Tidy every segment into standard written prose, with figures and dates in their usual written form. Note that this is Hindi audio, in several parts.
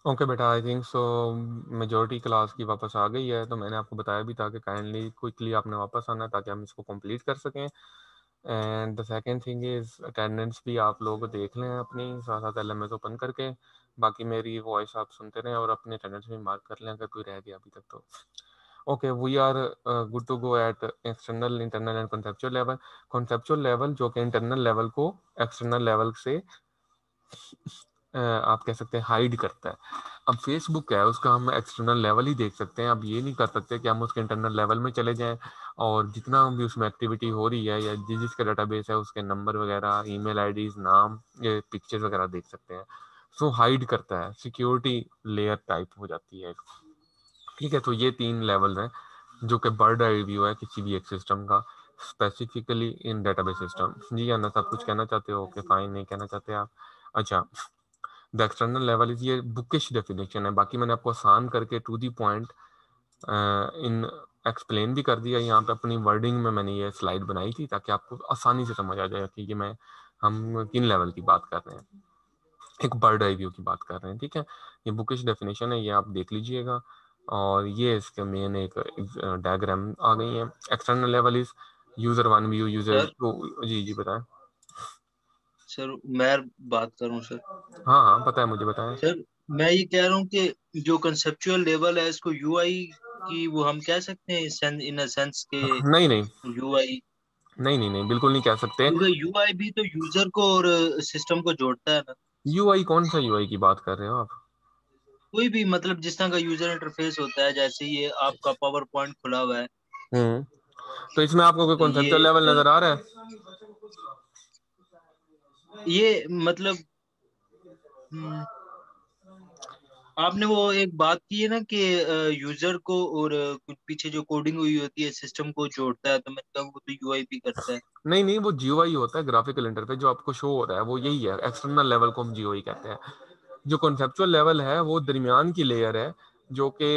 ओके बेटा, I think so majority class की वापस आ गई है, तो मैंने आपको बताया भी था कि काइंडली क्विकली आपने वापस आना है ताकि हम इसको कंप्लीट कर सकें। And the second thing is attendance भी आप लोग देख लें अपनी, साथ साथ एलएमएस ओपन करके। बाकी मेरी वॉइस आप सुनते रहें और अपनी अटेंडेंस भी मार्क कर लें अगर कोई रह गया अभी तक तो। Okay, we are good to go at external, internal and conceptual level. Conceptual level जो कि इंटरनल लेवल को एक्सटर्नल लेवल से आप कह सकते हैं हाइड करता है। अब फेसबुक है उसका हम एक्सटर्नल लेवल ही देख सकते हैं, अब ये नहीं कर सकते कि हम उसके इंटरनल लेवल में चले जाएं और जितना भी उसमें एक्टिविटी हो रही है या जिसका डाटाबेस है उसके नंबर वगैरह, ईमेल आईडीज, नाम, ये पिक्चर्स वगैरह देख सकते हैं। सो हाइड करता है, सिक्योरिटी लेयर टाइप हो जाती है। ठीक है, तो ये 3 लेवल हैं जो कि बर्ड आई व्यू है किसी भी एक सिस्टम का, स्पेसिफिकली इन डेटाबेस सिस्टम। जी अन्ना, सब कुछ कहना चाहते हो? ओके फाइन, नहीं कहना चाहते आप? अच्छा, द एक्सटर्नल लेवल इज, ये बुकिश डेफिनेशन है, बाकी मैंने आपको आसान करके to the point in explain भी कर दिया। यहाँ पे अपनी वर्डिंग में मैंने ये स्लाइड बनाई थी ताकि आपको आसानी से समझ आ जाए कि ये मैं हम किन लेवल की बात कर रहे हैं, एक बर्ड आई व्यू की बात कर रहे हैं। ठीक है, ये बुकिश डेफिनेशन है, ये आप देख लीजिएगा। और ये इसके मेन एक डायग्राम आ गई है। External level is user one view, user sir two. जी जी बताएं। सर मैं बात करूं सर। हाँ हाँ पता है मुझे, बताएं। सर मैं ये कह रहा हूँ कि जो कंसेप्चुअल लेवल है इसको यूआई की वो हम कह सकते हैं इन अ सेंस के नहीं नहीं, यूआई। नहीं नहीं नहीं, बिल्कुल नहीं कह सकते। क्योंकि यूआई भी तो यूजर को और सिस्टम को जोड़ता है ना। यूआई कौन सा यूआई की बात कर रहे हो आप? कोई भी मतलब जिस तरह का यूजर इंटरफेस होता है, जैसे ये आपका पावर पॉइंट खुला हुआ है। हम्म, तो इसमें आपको कोई कॉन्सेप्चुअल ये लेवल नजर आ रहा है? ये मतलब हम्म, आपने वो एक बात की है ना कि यूजर को और कुछ पीछे जो कोडिंग हुई होती है सिस्टम को जोड़ता है, तो मतलब वो तो यूआई भी करता है। नहीं नहीं, वो जीयूआई होता है, ग्राफिकल इंटरफेस जो आपको शो हो रहा है वो यही है। एक्सटर्नल लेवल को हम जीयूआई कहते हैं। जो कॉन्सेप्चुअल लेवल है वो दरमियान की लेयर है, जो कि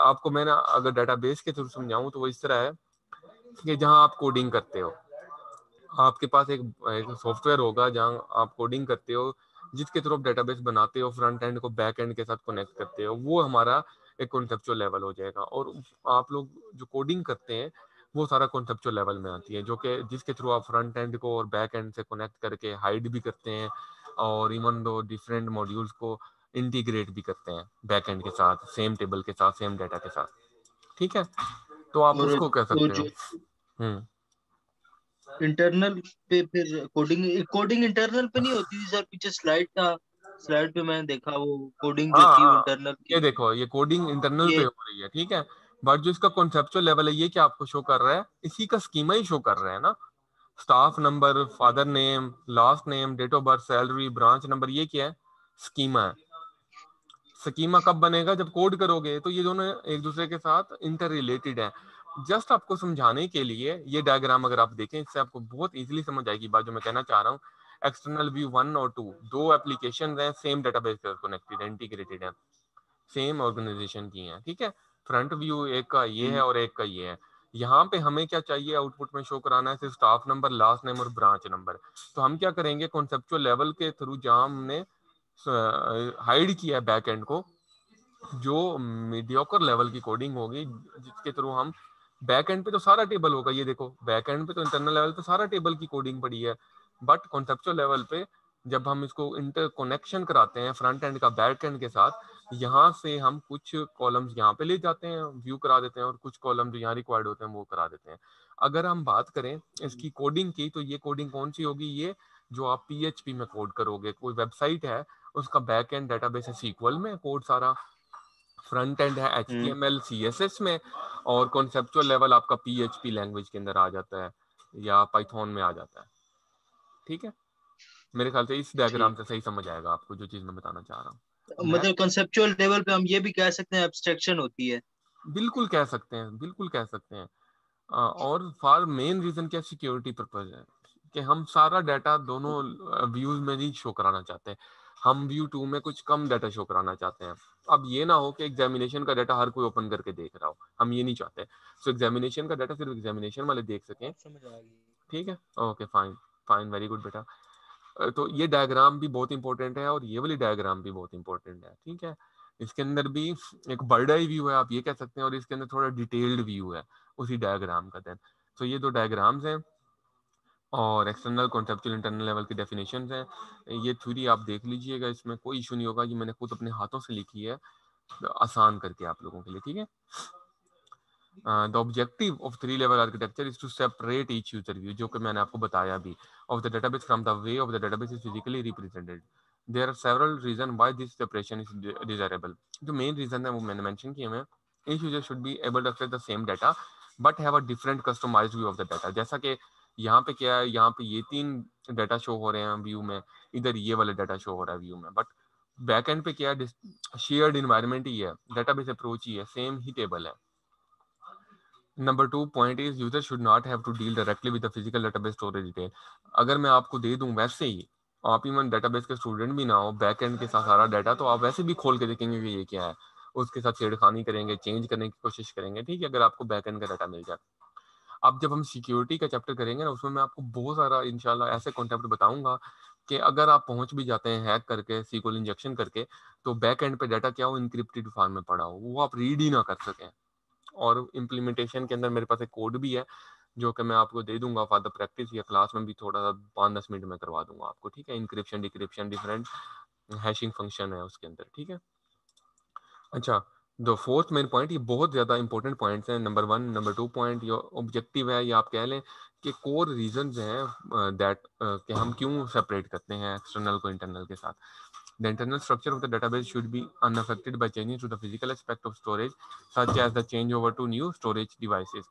आपको मैं ना अगर डाटाबेस के थ्रू समझाऊं तो वो इस तरह है कि जहां आप कोडिंग करते हो, आपके पास एक सॉफ्टवेयर होगा जहां आप कोडिंग करते हो, जिसके थ्रू आप डेटाबेस बनाते हो, फ्रंट एंड को बैक एंड के साथ कनेक्ट करते हो, वो हमारा एक कॉन्सेप्चुअल लेवल हो जाएगा। और आप लोग जो कोडिंग करते हैं वो सारा कॉन्सेप्चुअल लेवल में आती है, जो कि जिसके थ्रू आप फ्रंट एंड को और बैक एंड से कनेक्ट करके हाइड भी करते हैं और इवन दो डिफरेंट मॉड्यूल्स को इंटीग्रेट भी करते हैं बैक एंड के साथ, सेम टेबल के साथ, सेम डाटा के साथ। ठीक है, तो आप और उसको कह और सकते हो। जो हम्म। इंटरनल पे फिर कोडिंग कोडिंग इंटरनल पे नहीं होती थी सर? पीछे स्लाइड था, स्लाइड पे मैंने देखा वो कोडिंग जो हाँ थी वो हाँ, इंटरनल ये थी। देखो ये कोडिंग इंटरनल पे ये हो रही है। ठीक है, बट जो इसका कॉन्सेप्चुअल लेवल है ये क्या आपको शो कर रहा है? इसी का स्कीमा ही शो कर रहा है ना। Staff number, father name, last name, date of birth, salary, branch number, ये क्या है? स्कीमा है। स्कीमा कब बनेगा? जब कोड करोगे, तो ये दोनों एक दूसरे के साथ इंटर रिलेटेड है। जस्ट आपको समझाने के लिए ये डायग्राम अगर आप देखें, इससे आपको बहुत इजीली समझ आएगी बात जो मैं कहना चाह रहा हूँ। एक्सटर्नल व्यू 1 और 2 दो एप्लीकेशन हैं, सेम डेटाबेस के साथ कनेक्टेड है, इंटीग्रेटेड है, सेम ऑर्गेनाइजेशन की हैं। ठीक है, फ्रंट व्यू एक का ये है हम्म, और एक का ये है। यहाँ पे हमें क्या चाहिए आउटपुट में शो कराना है? सिर्फ स्टाफ नंबर, लास्ट नेम और ब्रांच नंबर। तो हम क्या करेंगे, कॉन्सेप्चुअल लेवल के थ्रू जहाँ हमने हाइड किया है बैक एंड को, जो मीडियोकर लेवल की कोडिंग होगी जिसके थ्रू हम बैक एंड पे तो सारा टेबल होगा, ये देखो बैक एंड पे तो इंटरनल लेवल पे सारा टेबल की कोडिंग पड़ी है, बट कॉन्सेप्चुअल लेवल पे जब हम इसको इंटर कनेक्शन कराते हैं फ्रंट एंड का बैक एंड के साथ, यहाँ से हम कुछ कॉलम्स यहाँ पे ले जाते हैं, व्यू करा देते हैं, और कुछ कॉलम जो यहाँ रिक्वायर्ड होते हैं वो करा देते हैं। अगर हम बात करें इसकी कोडिंग की, तो ये कोडिंग कौन सी होगी? ये जो आप पीएचपी में कोड करोगे, कोई वेबसाइट है उसका बैक एंड डेटाबेस है सीक्वल में कोड सारा, फ्रंट एंड है हम्म, HTML CSS में, और कॉन्सेप्चुअल लेवल आपका PHP लैंग्वेज के अंदर आ जाता है या पाइथन में आ जाता है। ठीक है, मेरे ख्याल से इस डायग्राम ठीक। से सही समझ आएगा आपको जो चीज मैं बताना चाह रहा हूँ। मतलब कंसेप्चुअल लेवल पे हम ये भी कह सकते हैं एब्स्ट्रैक्शन होती है। बिल्कुल कह सकते हैं, बिल्कुल कह सकते हैं। और फॉर मेन रीजन क्या, सिक्योरिटी पर्पज है कि हम सारा डाटा दोनों व्यूज में नहीं शो कराना चाहते। हम व्यू 2 में कुछ कम डाटा शो कराना चाहते हैं। अब ये ना हो कि एग्जामिनेशन का डाटा हर कोई ओपन करके देख रहा हो, हम ये नहीं चाहते। सो एग्जामिनेशन का डाटा सिर्फ एग्जामिनेशन वाले देख सकें। अब समझ आ गई। ठीक है, okay fine, fine, very good बेटा। तो ये डायग्राम भी बहुत इंपॉर्टेंट है और ये वाली डायग्राम भी बहुत इंपॉर्टेंट है। ठीक है, इसके अंदर भी एक बर्ड आई व्यू है, आप ये कह सकते हैं, और इसके अंदर थोड़ा डिटेल्ड व्यू है उसी डायग्राम का। देन तो ये दो डायग्राम्स हैं और एक्सटर्नल कॉन्सेप्चुअल इंटरनल लेवल की डेफिनेशंस हैं। ये थ्योरी आप देख लीजिएगा, इसमें कोई इशू नहीं होगा, ये मैंने खुद अपने हाथों से लिखी है आसान करके आप लोगों के लिए, ठीक है। The objective of three level architecture is to separate each user view, जो कि मैंने आपको बताया भी, of the database from the way of the database is physically represented. There are several reason why this separation is desirable. जो मेन रीजन है वो मैंने मेंशन किए हैं। Each user should be able to access the same data but have a different customised view of the data. जैसा कि यहाँ पे क्या है, यहाँ पे ये 3 डाटा शो हो रहे हैं व्यू में, इधर ये वाला डाटा शो हो रहा है व्यू में, बट बैक एंड पे क्या है, शेयर्ड इन्वायरमेंट ही है, डेटाबेस अप्रोच ही है, सेम ही टेबल है। Number 2 point is user should not have to deal directly with the physical database storage detail. अगर मैं आपको दे दूं वैसे ही, आप इवन डेटाबेस के स्टूडेंट भी ना हो, बैक एंड के साथ सारा डाटा, तो आप वैसे भी खोल के देखेंगे कि ये क्या है, उसके साथ छेड़खानी करेंगे, चेंज करने की कोशिश करेंगे, ठीक है, अगर आपको बैक एंड का डाटा मिल जाए। अब जब हम सिक्योरिटी का चैप्टर करेंगे ना, उसमें मैं आपको बहुत सारा इंशाल्लाह ऐसे कॉन्सेप्ट बताऊंगा कि अगर आप पहुंच भी जाते हैं हैक करके, सीक्वल इंजेक्शन करके, तो बैक एंड पे डाटा क्या हो, इनक्रिप्टेड फॉर्म में पड़ा हो, वो आप रीड ही ना कर सकें। और इम्प्लीमेंटेशन के अंदर मेरे पास एक कोड भी है जो कि मैं आपको दे दूंगा फॉर द प्रैक्टिस, या क्लास में भी थोड़ा सा 5-10 मिनट में करवा दूंगा आपको, ठीक है। Encryption decryption different hashing function है उसके अंदर, ठीक है। अच्छा, द फोर्थ मेन पॉइंट, ये बहुत ज्यादा इंपॉर्टेंट पॉइंट्स हैं। नंबर 1 नंबर 2 पॉइंट ये ऑब्जेक्टिव है, या आप कह लें कि कोर रीजंस हैं दैट कि हम क्यों सेपरेट करते हैं एक्सटर्नल को इंटरनल के साथ। The internal structure of the database should be unaffected by changes to the physical aspect of storage, such as the changeover to new storage devices.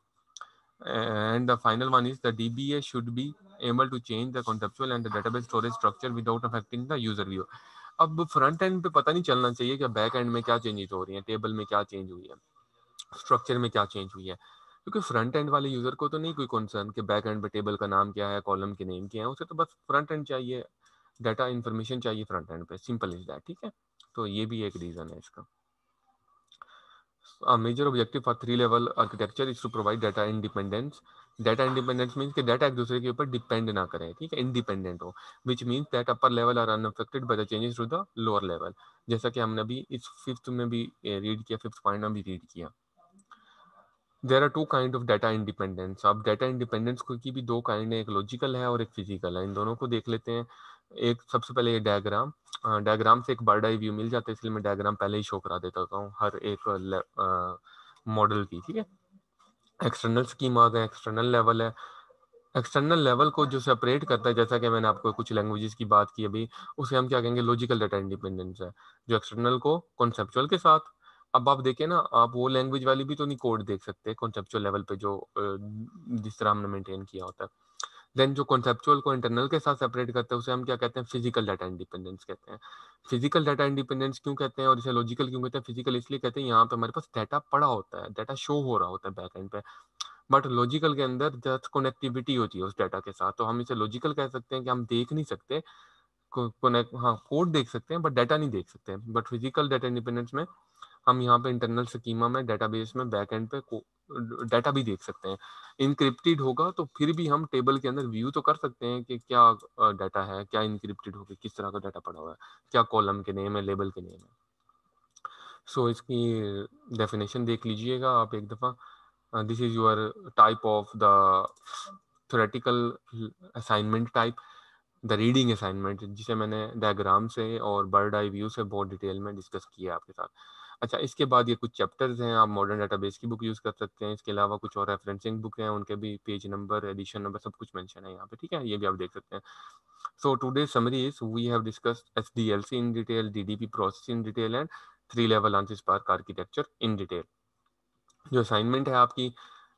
And the final one is the DBA should be able to change the conceptual and the database storage structure without affecting the user view. अब फ्रंट एंड पे पता नहीं चलना चाहिए कि बैक एंड में क्या चेंजेस हो रही हैं, टेबल में क्या चेंज हुई है, स्ट्रक्चर में क्या चेंज हुई है, क्योंकि फ्रंट एंड वाले यूजर को तो नहीं कोई कंसर्न कि बैक एंड पे टेबल का नाम क्या है, कॉलम के नेम क्या है, उसे तो बस फ्रंट एंड चाहिए, डाटा इन्फॉर्मेशन चाहिए फ्रंट एंड पे, सिंपल इज दैट, ठीक है। तो ये भी एक रीजन है इसका। A major objective for three level architecture is to provide data independence. Data independence means कि डाटा एक दूसरे के ऊपर डिपेंड ना करें, ठीक है, इंडिपेंडेंट हो, which means that upper level are unaffected by the changes to the lower level, जैसा कि हमने अभी इस फिफ्थ में भी रीड किया, फिफ्थ पॉइंट में भी रीड किया। There are two kind of data independence. अब डाटा इंडिपेंडेंस की भी दो काइंड है, एक लॉजिकल है और एक फिजिकल है, इन दोनों को देख लेते हैं। एक सबसे पहले ये डायग्राम, डायग्राम से एक बर्ड आई व्यू मिल जाता है, इसलिए मैं डायग्राम पहले ही शो करा देता हूँ हर एक मॉडल की, ठीक है। एक्सटर्नल स्कीमा है, एक्सटर्नल लेवल है। एक्सटर्नल लेवल को जो सेपरेट करता है, जैसा कि मैंने आपको कुछ लैंग्वेजेस की बात की अभी, उसे हम क्या कहेंगे, लॉजिकल डाटा इंडिपेंडेंस है, जो एक्सटर्नल को कॉन्सेप्चुअल के साथ। अब आप देखें ना, आप वो लैंग्वेज वाली भी तो नहीं कोड देख सकते कॉन्सेप्चुअल लेवल पे, जो जिस तरह हमने मेंटेन किया होता है। देन जो कॉन्सेप्चुअल को इंटरनल के साथ सेपरेट करते हैं, उसे हम क्या कहते हैं, फिजिकल डाटा इंडिपेंडेंस कहते हैं। फिजिकल डाटा इंडिपेंडेंस क्यों कहते हैं और इसे लॉजिकल क्यों कहते हैं? फिजिकल इसलिए कहते हैं, यहाँ पे हमारे पास डाटा पड़ा होता है, डाटा शो हो रहा होता है बैक एंड पे, बट लॉजिकल के अंदर जस्ट कनेक्टिविटी होती है उस डाटा के साथ, तो हम इसे लॉजिकल कह सकते हैं कि हम देख नहीं सकते, कनेक्ट, हाँ, कोड देख सकते हैं बट डाटा नहीं देख सकते हैं। बट फिजिकल डाटा इंडिपेंडेंस में हम यहाँ पे इंटरनल स्कीमा में, डेटाबेस में, बैक एंड पे डाटा भी देख सकते हैं। इनक्रिप्टेड होगा तो फिर भी हम टेबल के अंदर व्यू तो कर सकते हैं कि क्या डाटा है, क्या इनक्रिप्टेड होगा, किस तरह का डाटा पड़ा हुआ है, क्या कॉलम के नेम है, लेबल के नेम है। सो इसकी डेफिनेशन देख लीजिएगा आप एक दफ़ा। This is your type of the theoretical assignment type, the reading assignment, जिसे मैंने डायग्राम से और बर्ड आई व्यू से बहुत डिटेल में डिस्कस किया आपके साथ। अच्छा, इसके बाद ये कुछ चैप्टर्स हैं, आप मॉडर्न डाटाबेस की बुक यूज़ कर सकते हैं, इसके अलावा कुछ और रेफरेंसिंग बुक हैं, उनके भी पेज नंबर, एडिशन नंबर, सब कुछ मेंशन है यहाँ पे, ठीक है, ये भी आप देख सकते हैं। So today summary is we have discussed SDLC in detail, DDP process in detail, and three level answer spark architecture in detail. जो असाइनमेंट है आपकी,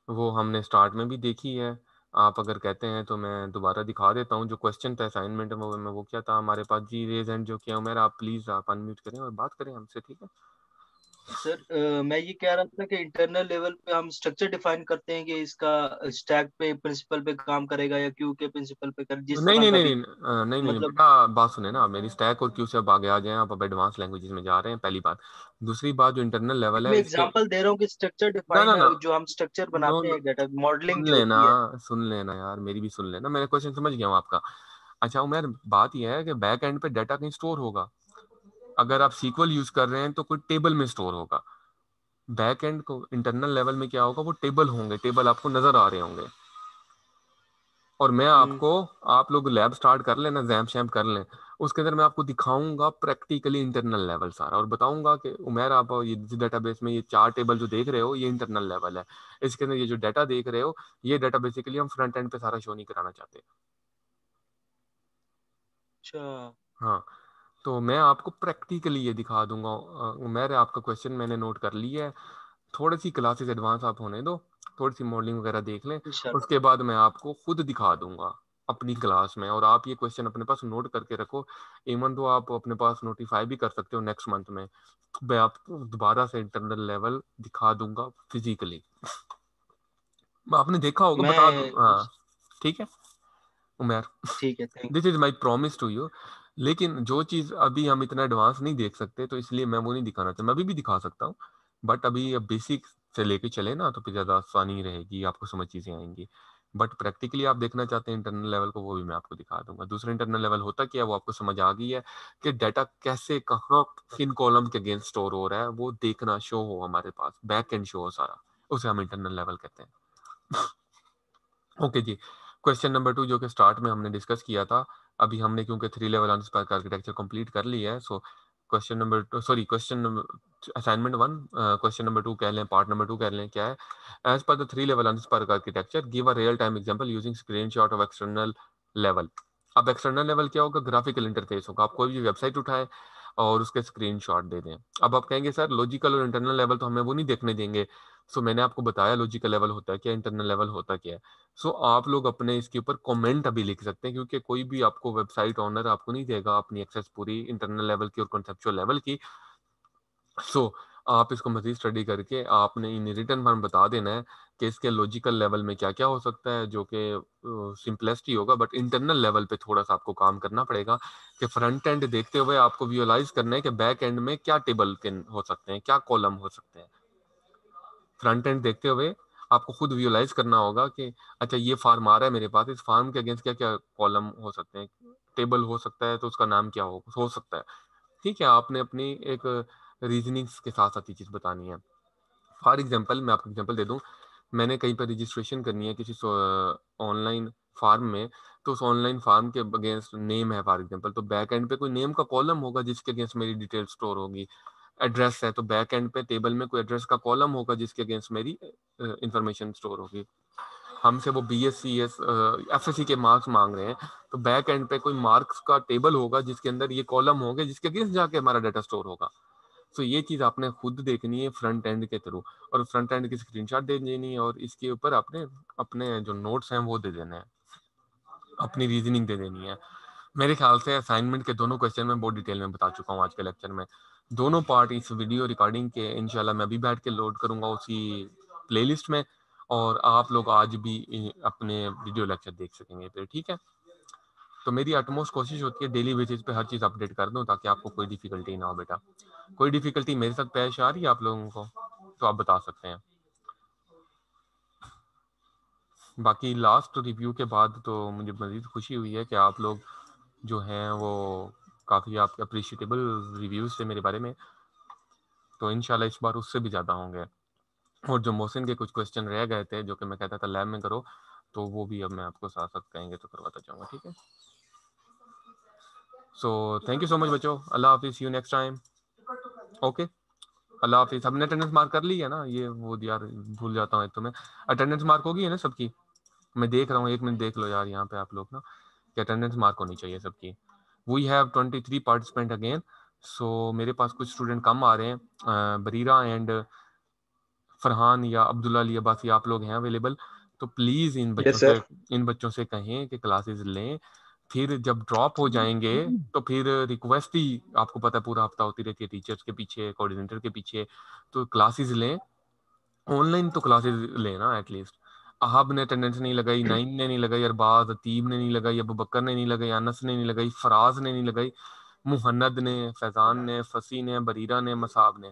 वो हमने स्टार्ट में भी देखी है। आप अगर कहते हैं तो मैं दोबारा दिखा देता हूँ। जो क्वेश्चन था असाइनमेंट में वो क्या था हमारे पास, जी रेज हैंड जो किया उमेर, आप प्लीज आप अनम्यूट करें और बात करें हमसे, ठीक है। सर, मैं ये कह रहा था कि इंटरनल लेवल पे हम स्ट्रक्चर डिफाइन करते हैं कि इसका स्टैक पे प्रिंसिपल पे काम करेगा या क्यू के प्रिंसिपल पे कर, जिस नहीं तरह नहीं का नहीं भी। नहीं नहीं नहीं मतलब बेटा, बात सुने ना, आप मेरी स्टैक और क्यू से अब आगे आ जाए, आप अब एडवांस लैंग्वेजेस में जा रहे हैं, पहली बात। दूसरी बात, जो इंटरनल लेवल मैं है इसके, एग्जांपल दे रहा हूँ कि स्ट्रक्चर ना ना डिफाइन, ना, जो हम स्ट्रक्चर नो बनाते नो, हैं डाटा मॉडलिंग सुन जो लेना, होती है। सुन लेना यार, मेरी भी सुन लेना, मेरे क्वेश्चन समझ गया हूँ आपका। अच्छा उमेर, बात यह है कि बैक एंड पे डाटा कहीं स्टोर होगा। अगर आप SQL यूज कर रहे हैं तो कोई टेबल में स्टोर होगा, बैक एंड को इंटरनल लेवल में क्या होगा, वो टेबल होंगे, टेबल आपको नजर आ रहे होंगे। और मैं हम्म। आपको, आप लोग लैब स्टार्ट कर लेना, जैम शैम कर लें, उसके अंदर मैं आपको दिखाऊंगा प्रैक्टिकली इंटरनल लेवल सारा, और बताऊंगा कि उमेर आप ये डेटाबेस में ये 4 टेबल जो देख रहे हो ये इंटरनल लेवल है, इसके अंदर ये जो डाटा देख रहे हो ये डाटा बेसिकली हम फ्रंट एंड पे सारा शो नहीं कराना चाहते। अच्छा। हाँ, तो मैं आपको प्रैक्टिकली ये दिखा दूंगा। उमेर आपका क्वेश्चन मैंने नोट कर लिया है, थोड़ी सी क्लासेस एडवांस आप होने दो, थोड़ी सी मॉडलिंग वगैरह देख लें, इंशाल्लाह। उसके बाद मैं आपको खुद दिखा दूंगा अपनी क्लास में। और आप ये क्वेश्चन अपने पास नोट करके रखो, इवन तो आप अपने पास नोटिफाई भी कर सकते हो नेक्स्ट मंथ में, मैं आपको दोबारा से इंटरनल लेवल दिखा दूंगा फिजिकली। आपने देखा होगा, बता दो। मैं हाँ ठीक है उमेर, ठीक है, thank this is my promise to you. लेकिन जो चीज अभी हम इतना एडवांस नहीं देख सकते तो इसलिए मैं वो नहीं दिखाना चाहता, मैं अभी भी दिखा सकता हूँ, बट अभी अब बेसिक से लेके चले ना तो फिर ज्यादा आसानी रहेगी, आपको समझ चीजें आएंगी। बट प्रैक्टिकली आप देखना चाहते हैं इंटरनल लेवल को, वो भी मैं आपको दिखा दूंगा। दूसरा इंटरनल लेवल होता क्या है वो आपको समझ आ गई है, कि डाटा कैसे कहाँ किन कॉलम के अगेंस्ट स्टोर हो रहा है, वो देखना, शो हो हमारे पास, बैक एंड शो हो सारा, उसे हम इंटरनल लेवल कहते हैं। ओके जी, क्वेश्चन नंबर 2 जो कि स्टार्ट में हमने डिस्कस किया था, अभी हमने क्योंकि 3 लेवल अनस्पार्क आर्किटेक्चर कंप्लीट कर लिया है, so question number 2, sorry question number assignment 1, question number 2 कह लें, पार्ट नंबर 2 कह लें, क्या है, as per the 3 level ANSI SPARC architecture give a real time example using screenshot of external level. अब एक्सटर्नल लेवल क्या होगा, ग्राफिकल इंटरफेस होगा, आप कोई भी वेबसाइट उठाए और उसके स्क्रीनशॉट दे दें। अब आप कहेंगे सर लॉजिकल और इंटरनल लेवल तो हमें वो नहीं देखने देंगे, सो मैंने आपको बताया लॉजिकल लेवल होता है क्या, इंटरनल लेवल होता क्या है। सो आप लोग अपने इसके ऊपर कमेंट अभी लिख सकते हैं, क्योंकि कोई भी आपको वेबसाइट ओनर आपको नहीं देगा अपनी एक्सेस पूरी इंटरनल लेवल की और कॉन्सेप्चुअल लेवल की। सो आप इसको मजीद स्टडी करके आपने इन रिटर्न फॉर्म बता देना है कि इसके लॉजिकल लेवल में क्या क्या हो सकता है, जो कि सिंपलेस्ट ही होगा, बट इंटरनल लेवल पे थोड़ा सा आपको काम करना पड़ेगा, कि फ्रंट एंड देखते हुए आपको विजुअलाइज करना है कि बैक एंड में क्या टेबल के हो सकते हैं, क्या कॉलम हो सकते हैं। फ्रंट एंड देखते हुए आपको खुद विजुअलाइज करना होगा कि अच्छा ये फार्म आ रहा है मेरे पास, इस फार्म के अगेंस्ट क्या क्या कॉलम हो सकते हैं, टेबल हो सकता है तो उसका नाम क्या हो सकता है। ठीक है, आपने अपनी एक रीजनिंग्स के साथ साथ ये चीज़ बतानी है। फॉर एग्जांपल मैं आपको एग्जांपल दे दूं, मैंने कहीं पर रजिस्ट्रेशन करनी है किसी ऑनलाइन फार्म में, तो उस ऑनलाइन फार्म के अगेंस्ट नेम है फॉर एग्जांपल, तो बैक एंड पे कोई नेम का कॉलम होगा जिसके अगेंस्ट मेरी डिटेल स्टोर होगी। एड्रेस है तो बैक एंड पे टेबल में कोई एड्रेस का कॉलम होगा जिसके अगेंस्ट मेरी इंफॉर्मेशन स्टोर होगी। हमसे वो BSc FSC के मार्क्स मांग रहे हैं, तो बैक एंड पे कोई मार्क्स का टेबल होगा जिसके अंदर ये कॉलम होंगे जिसके अगेंस्ट जाके हमारा डाटा स्टोर होगा। तो ये चीज आपने खुद देखनी है फ्रंट एंड के थ्रू, और फ्रंट एंड की स्क्रीनशॉट दे देनी है, और इसके ऊपर आपने अपने जो नोट्स हैं वो दे देने हैं, अपनी रीजनिंग दे देनी है। मेरे ख्याल से असाइनमेंट के दोनों क्वेश्चन में बहुत डिटेल में बता चुका हूँ आज के लेक्चर में। दोनों पार्ट इस वीडियो रिकॉर्डिंग के इंशाल्लाह मैं अभी बैठ के लोड करूंगा उसी प्लेलिस्ट में, और आप लोग आज भी अपने वीडियो लेक्चर देख सकेंगे फिर, ठीक है। तो मेरी अटमोस्ट कोशिश होती है डेली बेसिस पे हर चीज़ अपडेट कर दूं ताकि आपको कोई डिफिकल्टी ना हो बेटा। कोई डिफिकल्टी मेरे साथ पेश आ रही है आप लोगों को तो आप बता सकते हैं। बाकी लास्ट रिव्यू के बाद तो मुझे मज़ीद खुशी हुई है कि आप लोग जो हैं वो काफ़ी आपके अप्रिशिएटेबल रिव्यूज़ थे मेरे बारे में, तो इंशाल्लाह इस बार उससे भी ज़्यादा होंगे। और जो मोहसिन के कुछ क्वेश्चन रह गए थे जो कि मैं कहता था लैब में करो, तो वो भी अब मैं आपको साथ साथ कहेंगे तो करवाता जाऊँगा, ठीक है। So thank you so much बच्चों, अल्लाह हाफिज़, see you next time. Okay, अल्लाह हाफिज़। हमने अटेंडेंस मार्क कर ली है ना, ये वो यार भूल जाता हूँ एक तो मैं, अटेंडेंस मार्क होगी है ना सबकी, मैं देख रहा हूँ, 1 मिनट देख लो यार यहाँ पे आप लोग ना, कि अटेंडेंस मार्क होनी चाहिए सबकी। वी हैव 23 पार्टिसिपेंट अगेन, सो मेरे पास कुछ स्टूडेंट कम आ रहे हैं, बरीरा एंड फरहान या अब्दुल्ला लिया बासी आप लोग हैं अवेलेबल, तो प्लीज़ यस सर। इन बच्चों से कहें कि क्लासेस लें। फिर जब ड्रॉप हो जाएंगे तो फिर रिक्वेस्ट ही आपको पता है पूरा हफ्ता होती रहती है टीचर्स के पीछे, कोऑर्डिनेटर के पीछे, तो क्लासेस लें, ऑनलाइन तो क्लासेस लेना एटलीस्ट। अहाब ने अटेंडेंस नहीं लगाई, नईम ने नहीं लगाई, अरबाज अतीब ने नहीं लगाई, अबू बकर ने नहीं लगाई, अनस ने नहीं लगाई, फराज ने नहीं लगाई, मुहन्नद ने, फैजान ने, फसी ने, बरीरा ने, मसाब ने।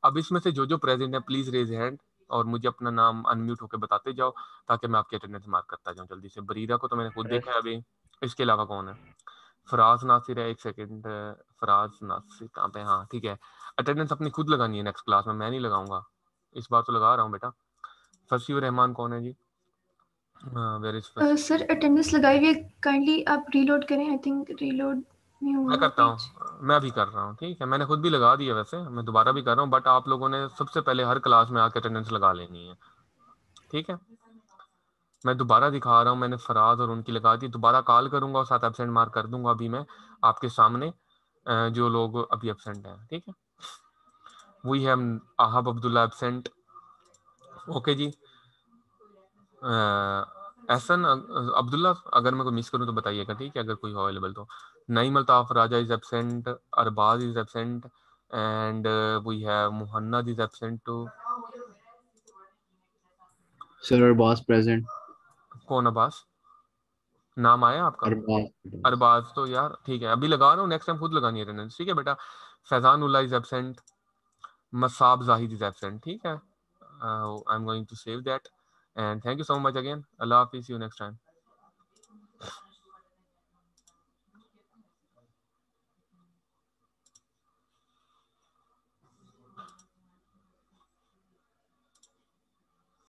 अब इसमें से जो जो प्रेजेंट है प्लीज रेज हैंड और मुझे अपना नाम अनम्यूट होकर बताते जाओ ताकि मैं आपकी अटेंडेंस मार्क करता जाऊँ जल्दी से। बरीरा को तो मैंने खुद देखा है अभी, इसके अलावा कौन है? फराज नासिर है, एक सेकंड, फराज नासिर कहाँ पे, हाँ ठीक है। अटेंडेंस अपनी खुद लगानी है नेक्स्ट क्लास में, मैं नहीं लगाऊंगा, इस बार तो लगा रहा हूँ बेटा। फसीर रहमान कौन है जी? वेयर इज फसी? सर अटेंडेंस लगाई हुई है, काइंडली आप रीलोड करें, आई थिंक रीलोड नहीं हुआ मैं होगा करता पेज। हूँ, मैं भी कर रहा हूँ, ठीक है, मैंने खुद भी लगा दिया, वैसे मैं दोबारा भी कर रहा हूँ, बट आप लोगों ने सबसे पहले हर क्लास में आके अटेंडेंस लगा लेनी है, ठीक है। मैं दोबारा दिखा रहा हूँ, मैंने फराज और उनकी लगा दी, दोबारा कॉल करूंगा और साथ एब्सेंट मार्क कर दूंगा अभी मैं आपके सामने, जो लोग अभी एब्सेंट हैं, ठीक है। We have Aahab Abdullah absent, okay जी। एहसन अब्दुल्ला, अगर मैं कोई मिस करूँ तो बताइएगा, ठीक है, अगर कोई हो अवेलेबल तो। Naeem Altaf Raja is absent, Arbaz is absent, and we have Muhannad is absent too. Sir Arbaz present. कौन अब्बास, नाम आया आपका? अरबाज। अरबाज तो यार ठीक है, अभी लगा रहा हूँ, नेक्स्ट टाइम खुद लगानी है अटेंडेंस, ठीक है बेटा। Faizan Ullah is absent, Musab Zahid is absent, ठीक है। I am going to save that, and thank you so much again, अल्लाह हाफिज़, सी यू नेक्स्ट टाइम।